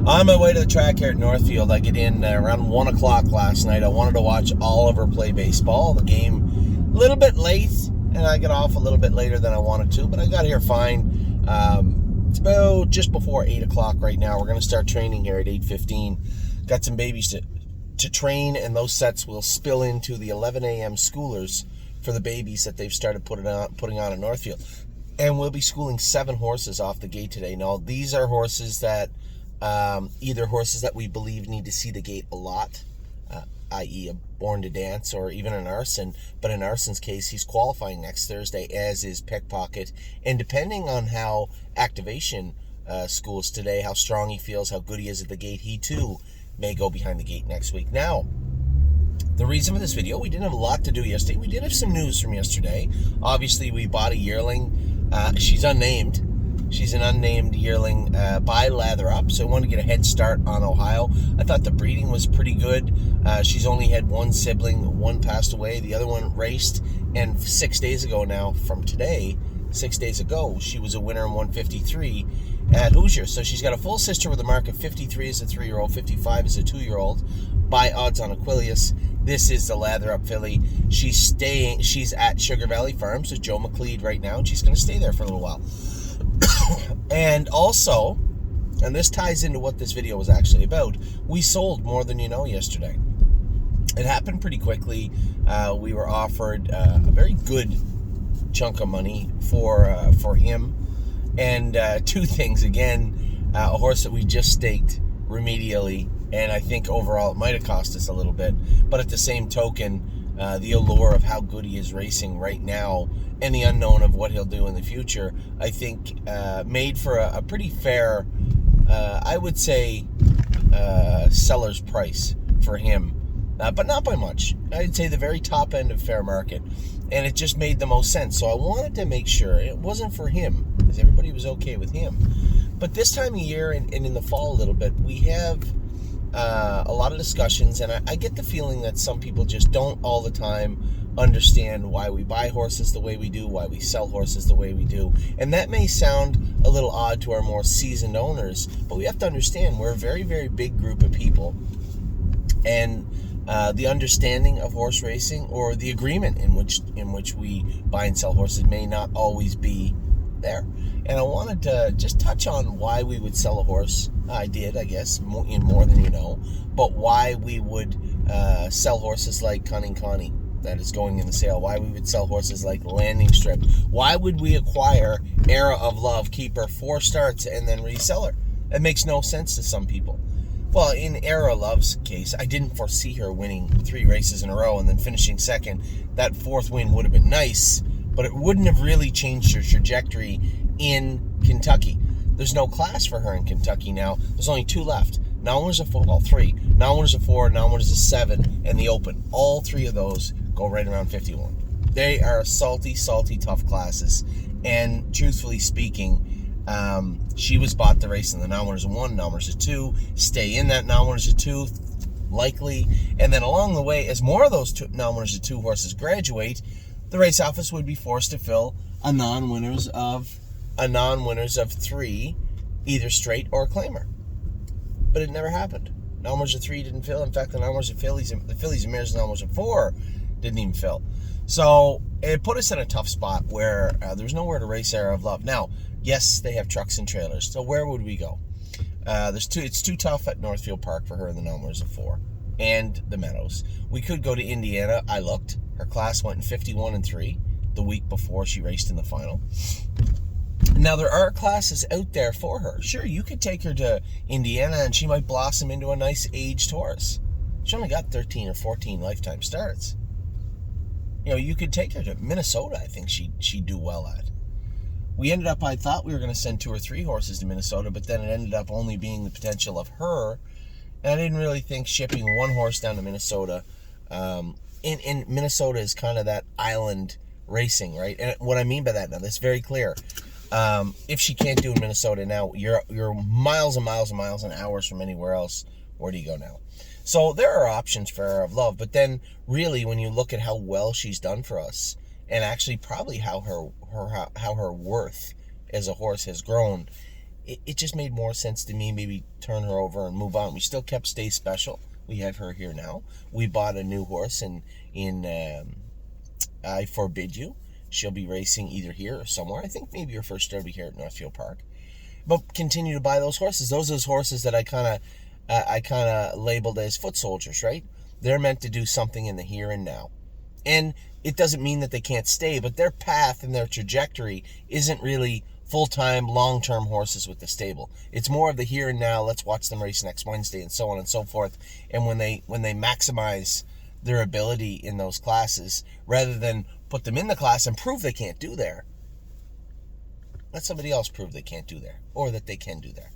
On my way to the track here at Northfield, I get in around 1 o'clock last night. I wanted to watch Oliver play baseball. The game a little bit late, and I got off a little bit later than I wanted to, but I got here fine. It's about just before 8 o'clock right now. We're going to start training here at 8:15. Got some babies to train, and those sets will spill into the 11 a.m. schoolers for the babies that they've started putting on at Northfield. And we'll be schooling 7 horses off the gate today. Now, these are horses that either horses that we believe need to see the gate a lot, i.e. a Born to Dance or even an Arson. But in Arson's case, he's qualifying next Thursday, as is Pickpocket. And depending on how activation schools today, how strong he feels, how good he is at the gate, he too may go behind the gate next week. Now, the reason for this video, we didn't have a lot to do yesterday. We did have some news from yesterday. Obviously, we bought a yearling. She's unnamed. She's an unnamed yearling by Lather Up, so I wanted to get a head start on Ohio. I thought the breeding was pretty good. She's only had one sibling. One passed away. The other one raced, and 6 days ago now, from today, 6 days ago, she was a winner in 153 at Hoosier. So she's got a full sister with a mark of 53 as a 3-year-old, 55 as a 2-year-old, by odds on Aquilius. This is the Lather Up filly. She's at Sugar Valley Farms with Joe McLeod right now, and she's going to stay there for a little while. And also, and this ties into what this video was actually about, we sold More Than You Know yesterday. It happened pretty quickly. We were offered a very good chunk of money for him. And two things. Again, a horse that we just staked remedially, and I think overall it might have cost us a little bit. But at the same token, the allure of how good he is racing right now and the unknown of what he'll do in the future, I think made for a pretty fair, I would say, seller's price for him. But not by much. I'd say the very top end of fair market. And it just made the most sense. So I wanted to make sure it wasn't for him, because everybody was okay with him. But this time of year and in the fall a little bit, we have a lot of discussions, and I get the feeling that some people just don't all the time understand why we buy horses the way we do, why we sell horses the way we do. And that may sound a little odd to our more seasoned owners, but we have to understand we're a very, very big group of people. And the understanding of horse racing, or the agreement in which we buy and sell horses, may not always be there. And I wanted to just touch on why we would sell a horse. I did, I guess, in More Than You Know, but why we would sell horses like Cunning Connie that is going in the sale, why we would sell horses like Landing Strip, why would we acquire Era of Love, keep her 4 starts, and then resell her? It makes no sense to some people. Well, in Era of Love's case, I didn't foresee her winning 3 races in a row and then finishing second. That 4th win would have been nice, but it wouldn't have really changed her trajectory in Kentucky. There's no class for her in Kentucky now. There's only 2 left. Non-winners of 4, well, 3. Non-winners of 4, non-winners of 7, and the Open. All 3 of those go right around 51. They are salty, salty, tough classes. And truthfully speaking, she was bought the race in the non-winners of 1, non-winners of 2, stay in that non-winners of 2, likely. And then along the way, as more of those non-winners of 2 horses graduate, the race office would be forced to fill a non-winners of 3, either straight or claimer. But it never happened. Non-winners of 3 didn't fill. In fact, the non-winners of fillies and mares, non-winners of 4 didn't even fill. So it put us in a tough spot where there's nowhere to race Era of Love. Now, yes, they have trucks and trailers. So where would we go? It's too tough at Northfield Park for her in the non-winners of 4 and the Meadows. We could go to Indiana. I looked. Her class went in 51-3 the week before she raced in the final. Now, there are classes out there for her. Sure, you could take her to Indiana and she might blossom into a nice aged horse. She only got 13 or 14 lifetime starts. You know, you could take her to Minnesota. I think she'd do well at. I thought we were going to send 2 or 3 horses to Minnesota, but then it ended up only being the potential of her. And I didn't really think shipping 1 horse down to Minnesota. In Minnesota is kind of that island racing, right? And what I mean by that now, that's very clear. If she can't do in Minnesota now, you're miles and miles and miles and hours from anywhere else. Where do you go now? So there are options for Era of Love, but then really when you look at how well she's done for us, and actually probably how her worth as a horse has grown, it just made more sense to me maybe turn her over and move on. We still kept Stay Special. We have her here now. We bought a new horse in I Forbid You. She'll be racing either here or somewhere. I think maybe her first start will be here at Northfield Park. But continue to buy those horses. Those are those horses that I kind of labeled as foot soldiers, right? They're meant to do something in the here and now. And it doesn't mean that they can't stay, but their path and their trajectory isn't really full-time, long-term horses with the stable. It's more of the here and now, let's watch them race next Wednesday, and so on and so forth. And when they maximize their ability in those classes, rather than put them in the class and prove they can't do there, let somebody else prove they can't do there, or that they can do there.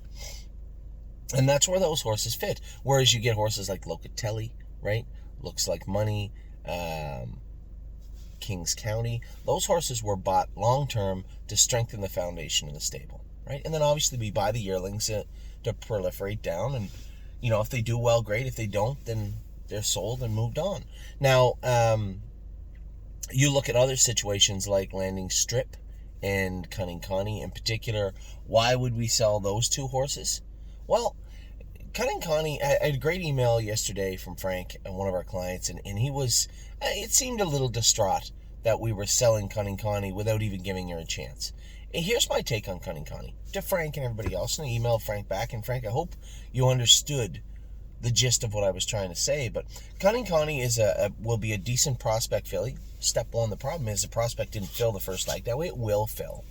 And that's where those horses fit. Whereas you get horses like Locatelli, right? Looks Like Money, Kings County. Those horses were bought long-term to strengthen the foundation of the stable, right? And then obviously we buy the yearlings to proliferate down. And, if they do well, great. If they don't, then they're sold and moved on. Now, you look at other situations like Landing Strip and Cunning Connie in particular. Why would we sell those two horses? Well, Cunning Connie, I had a great email yesterday from Frank, one of our clients, and he was, it seemed a little distraught that we were selling Cunning Connie without even giving her a chance. And here's my take on Cunning Connie to Frank and everybody else, and I emailed Frank back. And Frank, I hope you understood the gist of what I was trying to say. But Cunning Connie will be a decent prospect filly. Step one, the problem is the prospect didn't fill the first leg. Now it will fill.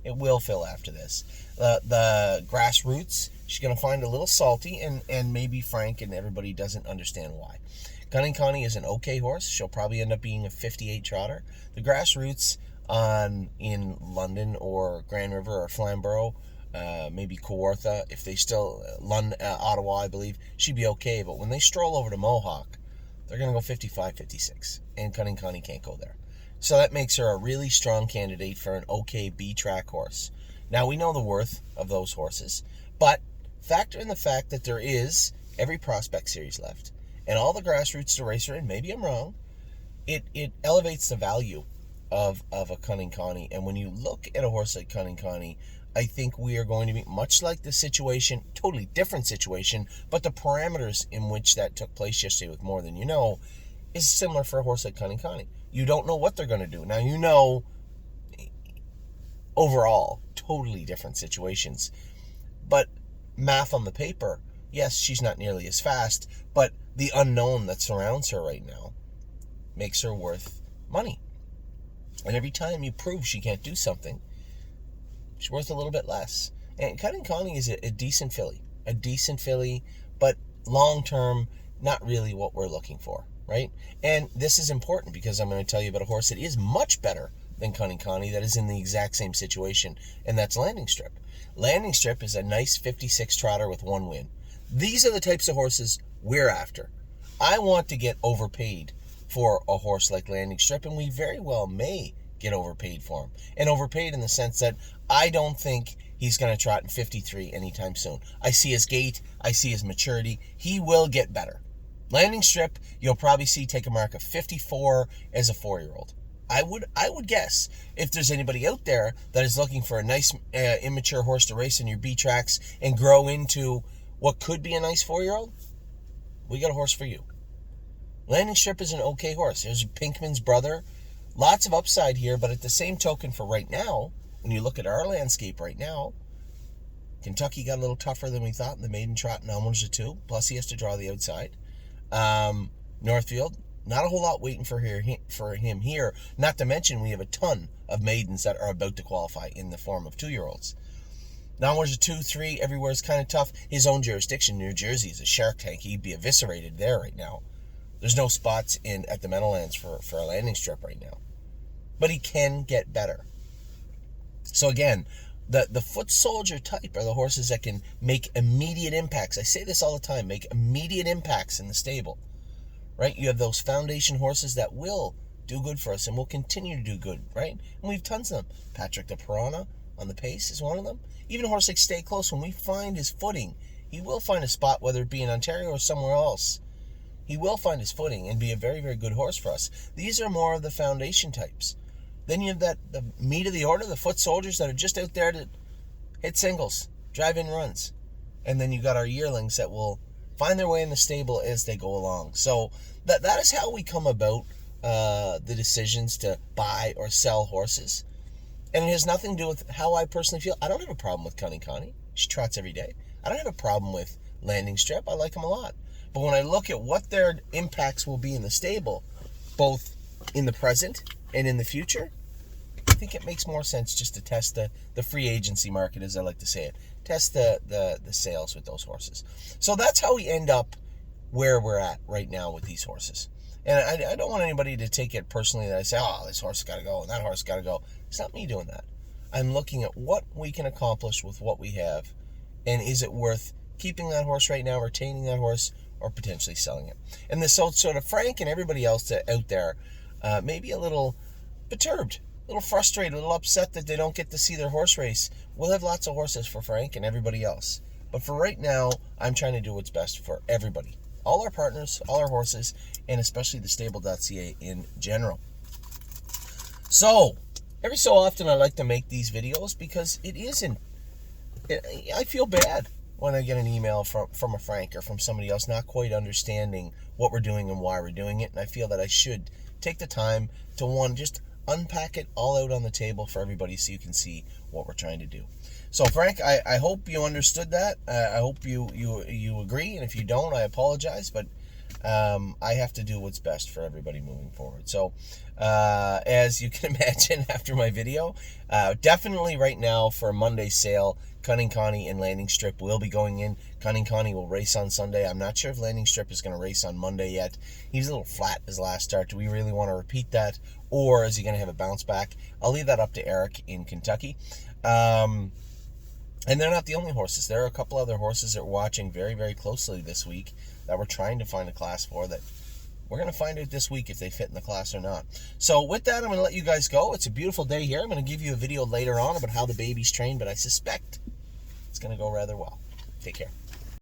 It will fill after this. The Grassroots, she's going to find a little salty, and maybe Frank and everybody doesn't understand why. Cunning Connie is an okay horse. She'll probably end up being a 58 trotter. The Grassroots in London or Grand River or Flamborough, maybe Kawartha, if they still, Ottawa, I believe, she'd be okay. But when they stroll over to Mohawk, they're going to go 55, 56, and Cunning Connie can't go there. So that makes her a really strong candidate for an okay B-track horse. Now, we know the worth of those horses, but factor in the fact that there is every prospect series left, and all the Grassroots to race her in, maybe I'm wrong, it elevates the value of a Cunning Connie. And when you look at a horse like Cunning Connie, I think we are going to be much like the situation, totally different situation, but the parameters in which that took place yesterday with More Than You Know is similar for a horse like Cunning Connie. You don't know what they're going to do. Now, overall, totally different situations. But math on the paper, yes, she's not nearly as fast, but the unknown that surrounds her right now makes her worth money. And every time you prove she can't do something, she's worth a little bit less. And Cunning Connie is a decent filly. But long-term, not really what we're looking for, right? And this is important because I'm going to tell you about a horse that is much better than Cunning Connie that is in the exact same situation, and that's Landing Strip. Landing Strip is a nice 56 trotter with one win. These are the types of horses we're after. I want to get overpaid for a horse like Landing Strip, and we very well may get overpaid for him. And overpaid in the sense that I don't think he's going to trot in 53 anytime soon. I see his gait. I see his maturity. He will get better. Landing Strip, you'll probably see take a mark of 54 as a 4-year-old. I would guess if there's anybody out there that is looking for a nice immature horse to race in your B tracks and grow into what could be a nice 4-year-old, we got a horse for you. Landing Strip is an okay horse. There's Pinkman's brother. Lots of upside here, but at the same token for right now, when you look at our landscape right now, Kentucky got a little tougher than we thought in the maiden trot in Almonds 2, plus he has to draw the outside. Northfield, not a whole lot waiting for him here, not to mention we have a ton of maidens that are about to qualify in the form of 2-year-olds. Now there's a 2, 3, everywhere is kind of tough. His own jurisdiction, New Jersey, is a shark tank. He'd be eviscerated there right now. There's no spots at the Meadowlands for a Landing Strip right now. But he can get better. So again, the foot soldier type are the horses that can make immediate impacts. I say this all the time, make immediate impacts in the stable. Right? You have those foundation horses that will do good for us and will continue to do good, right? And we have tons of them. Patrick the Piranha on the pace is one of them. Even a horse like Stay Close, when we find his footing, he will find a spot, whether it be in Ontario or somewhere else. He will find his footing and be a very, very good horse for us. These are more of the foundation types. Then you have the meat of the order, the foot soldiers that are just out there to hit singles. drive-in runs. And then you got our yearlings that will find their way in the stable as they go along. So that is how we come about the decisions to buy or sell horses. And it has nothing to do with how I personally feel. I don't have a problem with Cunning Connie. She trots every day. I don't have a problem with Landing Strip. I like them a lot. But when I look at what their impacts will be in the stable, both in the present and in the future, I think it makes more sense just to test the free agency market, as I like to say it. Test the sales with those horses. So that's how we end up where we're at right now with these horses. And I don't want anybody to take it personally that I say, oh, this horse has got to go and that horse has got to go. It's not me doing that. I'm looking at what we can accomplish with what we have, and is it worth keeping that horse right now, retaining that horse, or potentially selling it. And this sort of Frank and everybody else out there may be a little perturbed, a little frustrated, a little upset that they don't get to see their horse race. We'll have lots of horses for Frank and everybody else. But for right now, I'm trying to do what's best for everybody. All our partners, all our horses, and especially the stable.ca in general. So, every so often I like to make these videos because I feel bad when I get an email from a Frank or from somebody else not quite understanding what we're doing and why we're doing it. And I feel that I should take the time to, just unpack it all out on the table for everybody so you can see what we're trying to do. So, Frank, I hope you understood that. I hope you agree. And if you don't, I apologize. But I have to do what's best for everybody moving forward. So, as you can imagine after my video, definitely right now for a Monday sale, Cunning Connie and Landing Strip will be going in. Cunning Connie will race on Sunday. I'm not sure if Landing Strip is going to race on Monday yet. He's a little flat his last start. Do we really want to repeat that? Or is he going to have a bounce back? I'll leave that up to Eric in Kentucky. And they're not the only horses. There are a couple other horses that we're watching very, very closely this week that we're trying to find a class for, that we're going to find out this week if they fit in the class or not. So with that, I'm going to let you guys go. It's a beautiful day here. I'm going to give you a video later on about how the babies train, but I suspect it's going to go rather well. Take care.